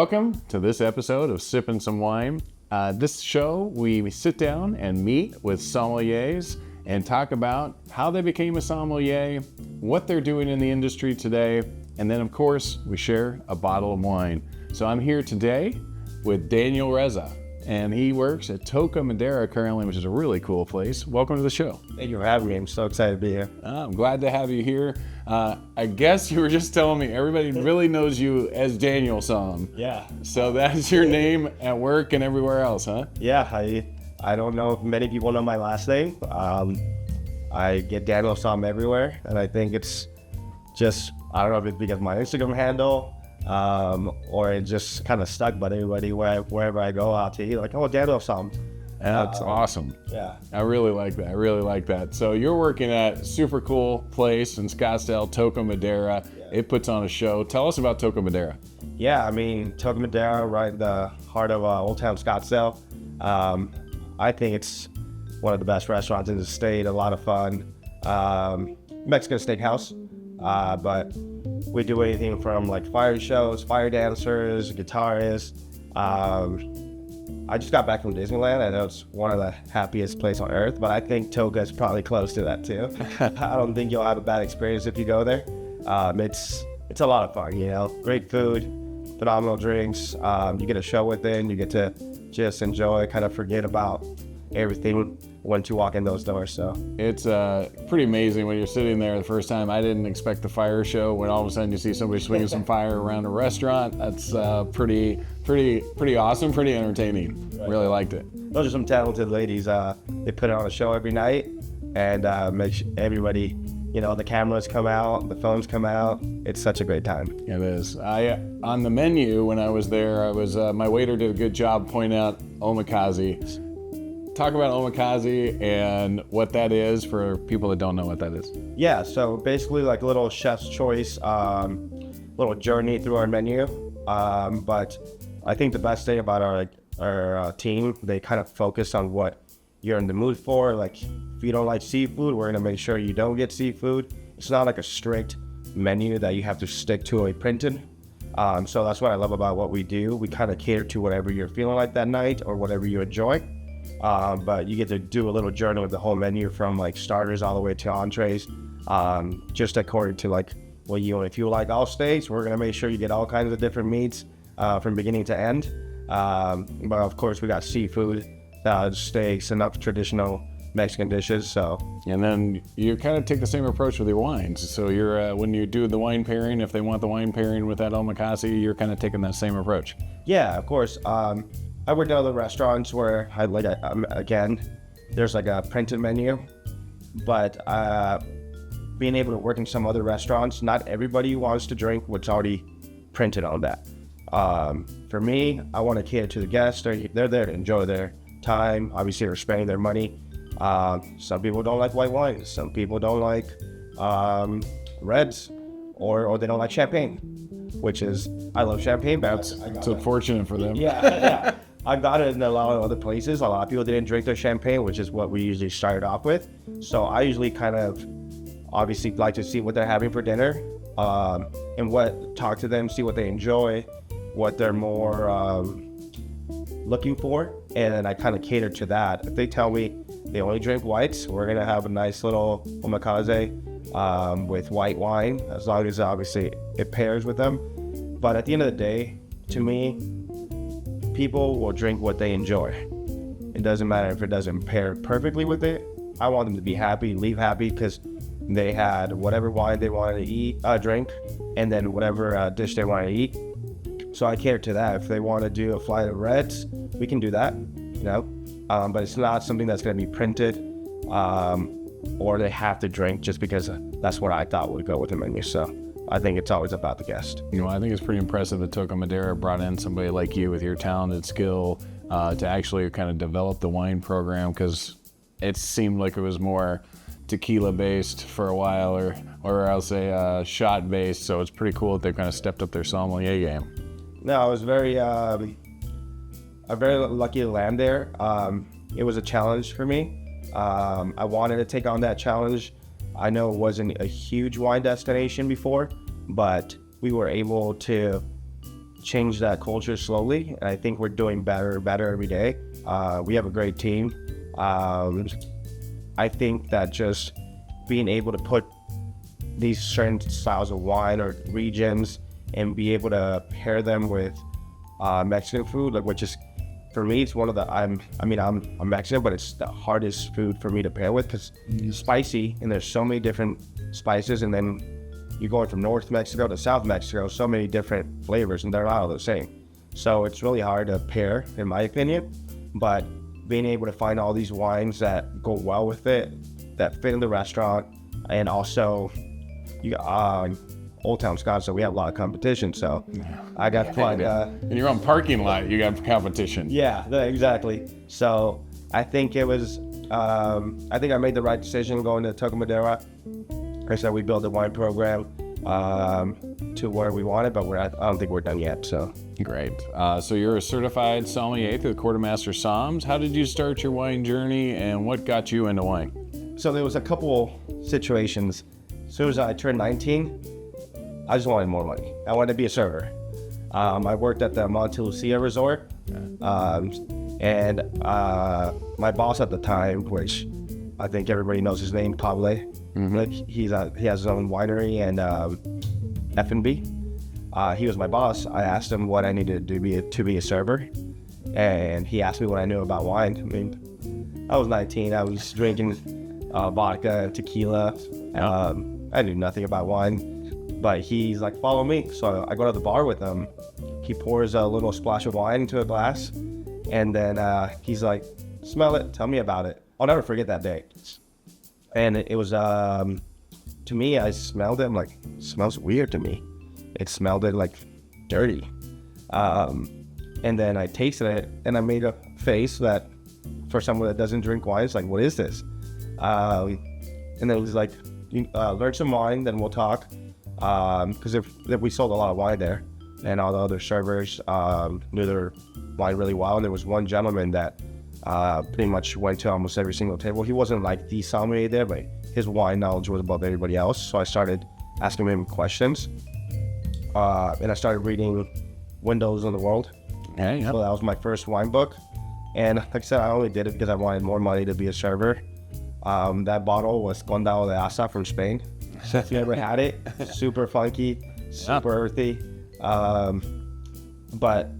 Welcome to this episode of Sippin Somm Wine. This show, we sit down and meet with sommeliers and talk about how they became a sommelier, what they're doing in the industry today, and then, of course, we share a bottle of wine. So I'm here today with Daniel Reza, and he works at Toca Modera currently, which is a really cool place. Welcome to the show. Thank you for having me. I'm so excited to be here. I'm glad to have you here. I guess you were just telling me everybody really knows you as Daniel Somm. Yeah. So that's your name at work and everywhere else, huh? Yeah, I don't know if many people know my last name. I get Daniel Somm everywhere, and I think it's just, I don't know if it's because of my Instagram handle, or it just kind of stuck, but everybody, wherever I go out to eat, like, oh, Daniel Somm. That's awesome. Yeah. I really like that. So you're working at a super cool place in Scottsdale, Toca Modera. Yeah. It puts on a show. Tell us about Toca Modera. Yeah, I mean, Toca Modera, right in the heart of Old Town Scottsdale. I think it's one of the best restaurants in the state, a lot of fun. Mexican steakhouse, but we do anything from like fire shows, fire dancers, guitarists. I just got back from Disneyland. I know it's one of the happiest places on earth, but I think Toca is probably close to that too. I don't think you'll have a bad experience if you go there. It's a lot of fun, you know, great food, phenomenal drinks. You get a show within, you get to just enjoy, kind of forget about everything once you walk in those doors. So it's pretty amazing when you're sitting there the first time. I didn't expect the fire show. When all of a sudden you see somebody swinging some fire around a restaurant, that's pretty awesome, pretty entertaining. Right. Really liked it. Those are some talented ladies. They put on a show every night and make sure everybody, you know, the cameras come out, the phones come out. It's such a great time. It is. On the menu when I was there, my waiter did a good job pointing out omakase. Talk about omakase and what that is for people that don't know what that is. Yeah, so basically like a little chef's choice, little journey through our menu. But I think the best thing about our team, they kind of focus on what you're in the mood for. Like if you don't like seafood, we're gonna make sure you don't get seafood. It's not like a strict menu that you have to stick to a printed. So that's what I love about what we do. We kind of cater to whatever you're feeling like that night or whatever you enjoy. But you get to do a little journey with the whole menu from like starters all the way to entrees, just according to like what you want. If you like all steaks, we're gonna make sure you get all kinds of different meats from beginning to end. But of course we got seafood, steaks, enough traditional Mexican dishes. So, and then you kind of take the same approach with your wines. So you're when you do the wine pairing, if they want the wine pairing with that omakase, you're kind of taking that same approach. Yeah, of course. I worked at other restaurants where I like again, there's like a printed menu, but being able to work in some other restaurants, not everybody wants to drink what's already printed on that. For me, I want to cater to the guests. They're there to enjoy their time. Obviously, they're spending their money. Some people don't like white wines. Some people don't like reds, or they don't like champagne, which is, I love champagne, but it's unfortunate for them. Yeah. I got it in a lot of other places. A lot of people didn't drink their champagne, which is what we usually started off with. So I usually kind of obviously like to see what they're having for dinner, and talk to them, see what they enjoy, what they're more looking for, and then I kind of cater to that. If they tell me they only drink whites, we're gonna have a nice little omakase with white wine, as long as obviously it pairs with them. But at the end of the day, to me, people will drink what they enjoy. It doesn't matter if it doesn't pair perfectly with it. I want them to be happy, leave happy, because they had whatever wine they wanted to drink, and then whatever dish they wanted to eat. So I cater to that. If they want to do a flight of reds, we can do that, you know. But it's not something that's going to be printed, or they have to drink just because that's what I thought would go with the menu. So I think it's always about the guest. You know, I think it's pretty impressive that Toca Modera brought in somebody like you with your talented skill to actually kind of develop the wine program, because it seemed like it was more tequila based for a while, or I'll say shot based. So it's pretty cool that they've kind of stepped up their sommelier game. No, I was very lucky to land there. It was a challenge for me. I wanted to take on that challenge. I know it wasn't a huge wine destination before, but we were able to change that culture slowly. And I think we're doing better every day. We have a great team. I think that just being able to put these certain styles of wine or regions and be able to pair them with Mexican food, like, which is, for me, it's one of the, I'm Mexican, but it's the hardest food for me to pair with because it's spicy and there's so many different spices, and then you're going from North Mexico to South Mexico, so many different flavors, and they're not all the same. So it's really hard to pair, in my opinion, but being able to find all these wines that go well with it, that fit in the restaurant, and also you Old Town Scott, so we have a lot of competition. So I got to find in your own parking lot, you got competition. Yeah, exactly. So I think it was, I think I made the right decision going to Toca Modera. Like I said, we built a wine program to where we wanted, but I don't think we're done yet. So great. So you're a certified sommelier through the Quartermaster Somms. How did you start your wine journey, and what got you into wine? So there was a couple situations. As soon as I turned 19, I just wanted more money. I wanted to be a server. I worked at the Monte Lucia Resort, and my boss at the time, which I think everybody knows his name, Pablo. Like, he has his own winery and F&B. He was my boss. I asked him what I needed to do to be a server, and he asked me what I knew about wine. I mean, I was 19. I was drinking vodka and tequila. I knew nothing about wine, but he's like, follow me. So I go to the bar with him. He pours a little splash of wine into a glass, and then he's like, smell it, tell me about it. I'll never forget that day. And it was, to me, I smelled it, I'm like, it smells weird to me. It smelled it like dirty. And then I tasted it, and I made a face that, for someone that doesn't drink wine, it's like, what is this? And then it was like, learn some wine, then we'll talk. Because if we sold a lot of wine there, and all the other servers knew their wine really well. And there was one gentleman that pretty much went to almost every single table. He wasn't like the sommelier there, but his wine knowledge was above everybody else. So I started asking him questions, and I started reading Windows on the World. Yeah, yeah. So that was my first wine book. And like I said, I only did it because I wanted more money to be a server. That bottle was Condado de Asa from Spain. So if you ever had it, super funky, super earthy. But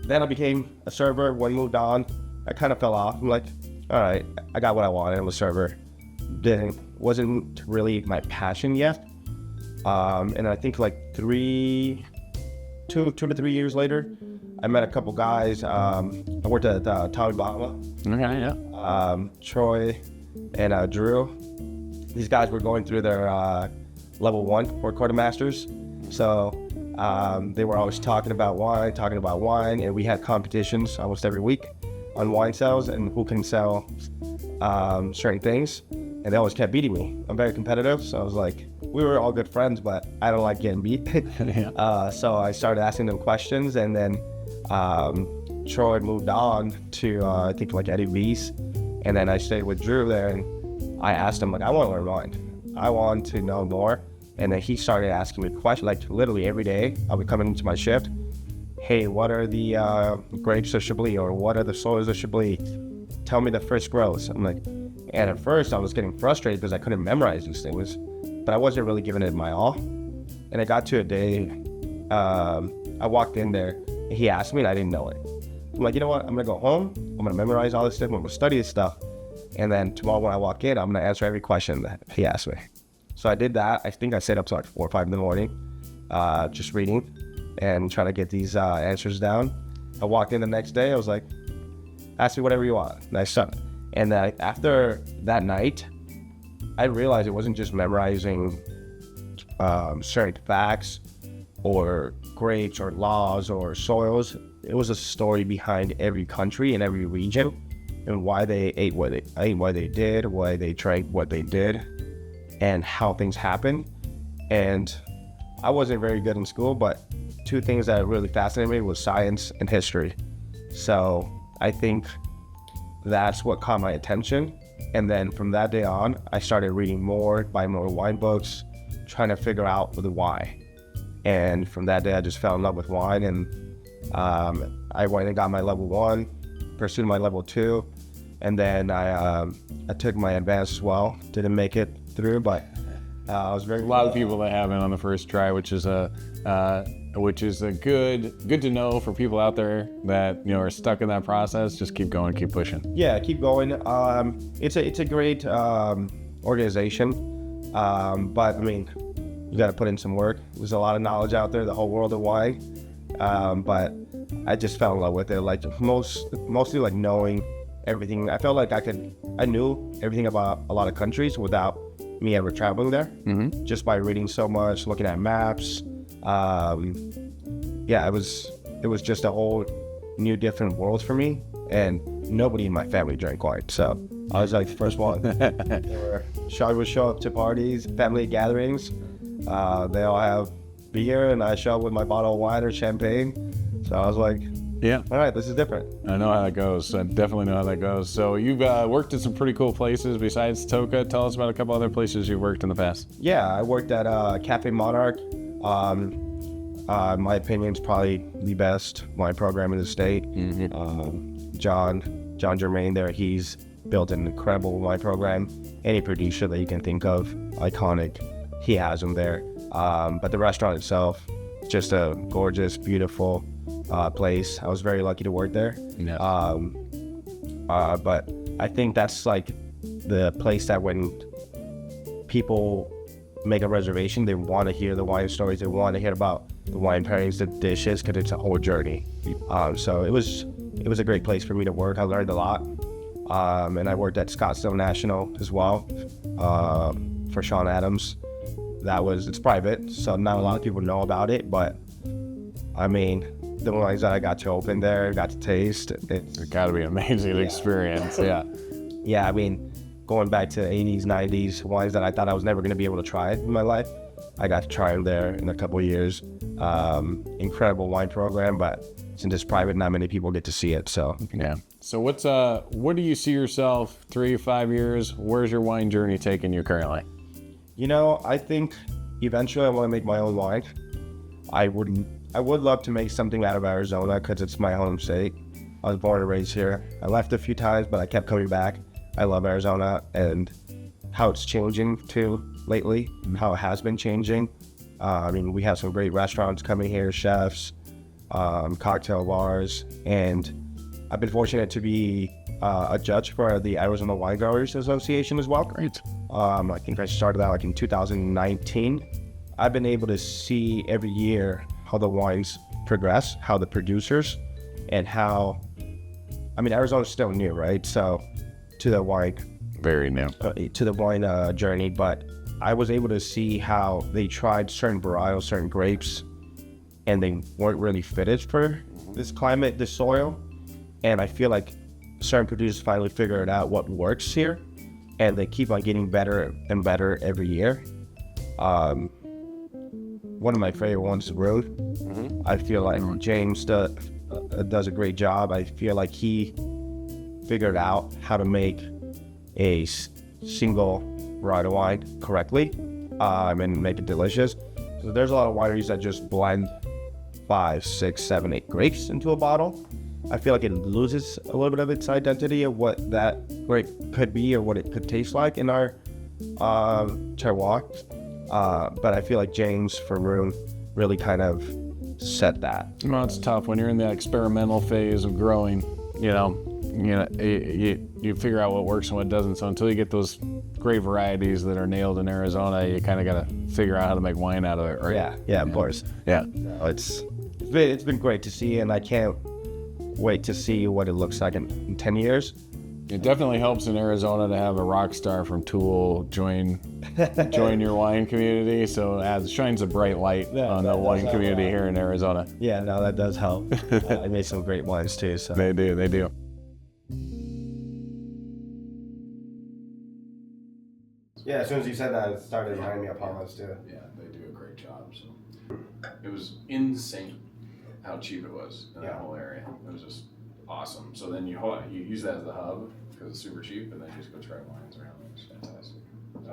then I became a server. When I moved on, I kind of fell off. I'm like, all right, I got what I wanted. I'm a server. Wasn't really my passion yet. And I think like 2 to 3 years later, I met a couple guys. I worked at Tommy Bahama. Okay, yeah. Troy and Drew. These guys were going through their level 1 for quartermasters. So they were always talking about wine, and we had competitions almost every week on wine sales and who can sell certain things. And they always kept beating me. I'm very competitive, so I was like, we were all good friends, but I don't like getting beat. Yeah. So I started asking them questions, and then Troy moved on to I think like Eddie V's, and then I stayed with Drew there, and I asked him, like, I want to learn wine. I want to know more. And then he started asking me questions, like literally every day. I would come into my shift. Hey, what are the grapes of Chablis, or what are the soils of Chablis? Tell me the first grows. I'm like, and at first I was getting frustrated because I couldn't memorize these things, but I wasn't really giving it my all. And it got to a day, I walked in there, and he asked me, and I didn't know it. I'm like, you know what? I'm gonna go home. I'm gonna memorize all this stuff. I'm gonna study this stuff, and then tomorrow when I walk in, I'm gonna answer every question that he asked me. So I did that. I think I stayed up till like 4 or 5 in the morning, just reading and trying to get these answers down. I walked in the next day. I was like, ask me whatever you want. And I started. And after that night, I realized it wasn't just memorizing certain facts or grapes or laws or soils. It was a story behind every country and every region, and why they ate what they did, why they drank what they did, and how things happen. And I wasn't very good in school, but 2 things that really fascinated me was science and history. So I think that's what caught my attention. And then from that day on, I started reading more, buying more wine books, trying to figure out the why. And from that day, I just fell in love with wine, and I went and got my level 1, pursued my level 2, and then I took my advanced as well. Didn't make it through, but I was very. A lot of people that haven't on the first try, which is a good to know for people out there that are stuck in that process. Just keep going, keep pushing. Yeah, keep going. It's a great organization, but I mean, you got to put in some work. There's a lot of knowledge out there, the whole world of wine, but I just fell in love with it. Like mostly like knowing everything. I felt like I knew everything about a lot of countries without me ever traveling there, just by reading so much, looking at maps. Yeah, it was just a whole new different world for me, and nobody in my family drank wine, so I was like the first one. I would show up to parties, family gatherings. They all have beer, and I show up with my bottle of wine or champagne. So I was like, yeah, all right, this is different. I know how that goes. I definitely know how that goes. So you've worked at some pretty cool places besides Toca. Tell us about a couple other places you've worked in the past. Yeah, I worked at Cafe Monarch. My opinion is probably the best wine program in the state. John Germain there, he's built an incredible wine program. Any producer that you can think of, iconic, he has them there. But the restaurant itself, just a gorgeous, beautiful place. I was very lucky to work there. Yeah. But I think that's like the place that when people make a reservation, they want to hear the wine stories. They want to hear about the wine pairings, the dishes, because it's a whole journey. So it was a great place for me to work. I learned a lot. And I worked at Scottsdale National as well for Sean Adams. It's private, so not a lot of people know about it, but I mean, the wines that I got to open there, got to taste, It's got to be an amazing experience. Yeah. Yeah, I mean, going back to 80s, 90s, wines that I thought I was never going to be able to try in my life, I got to try them there in a couple of years. Incredible wine program, but since it's private, not many people get to see it, so. Yeah. So what do you see yourself 3 to 5 years? Where's your wine journey taking you currently? I think eventually I want to make my own wine. I would love to make something out of Arizona because it's my home state. I was born and raised here. I left a few times, but I kept coming back. I love Arizona and how it's changing too lately, how it has been changing. I mean, we have some great restaurants coming here, chefs, cocktail bars, and I've been fortunate to be a judge for the Arizona Wine Growers Association as well. Great. I think I started that like in 2019. I've been able to see every year how the wines progress, how the producers, and how, I mean, Arizona's still new, right? So to the wine, Very new. Journey, but I was able to see how they tried certain varietals, certain grapes, and they weren't really fitted for this climate, this soil. And I feel like certain producers finally figured out what works here, and they keep on getting better and better every year. One of my favorite ones is Rune. I feel like James does a great job. I feel like he figured out how to make a single varietal wine correctly and make it delicious. So there's a lot of wineries that just blend 5, 6, 7, 8 grapes into a bottle. I feel like it loses a little bit of its identity of what that grape could be or what it could taste like in our terroir. But I feel like James for Rune really kind of set that. Well, it's tough when you're in the experimental phase of growing. You figure out what works and what doesn't. So until you get those great varieties that are nailed in Arizona, you kind of got to figure out how to make wine out of it, right? Yeah, of course. Yeah. It's been great to see, and I can't wait to see what it looks like in 10 years. It definitely helps in Arizona to have a rock star from Tool join your wine community. So it shines a bright light on the wine community here in Arizona. Yeah, no, that does help. I made some great wines too. So They do. Yeah, as soon as you said that, it started reminding me of Paula's too. Yeah, they do a great job. So it was insane how cheap it was in that whole area. It was just awesome. So then you use that as the hub because it's super cheap, and then you just go try wines around. It's fantastic.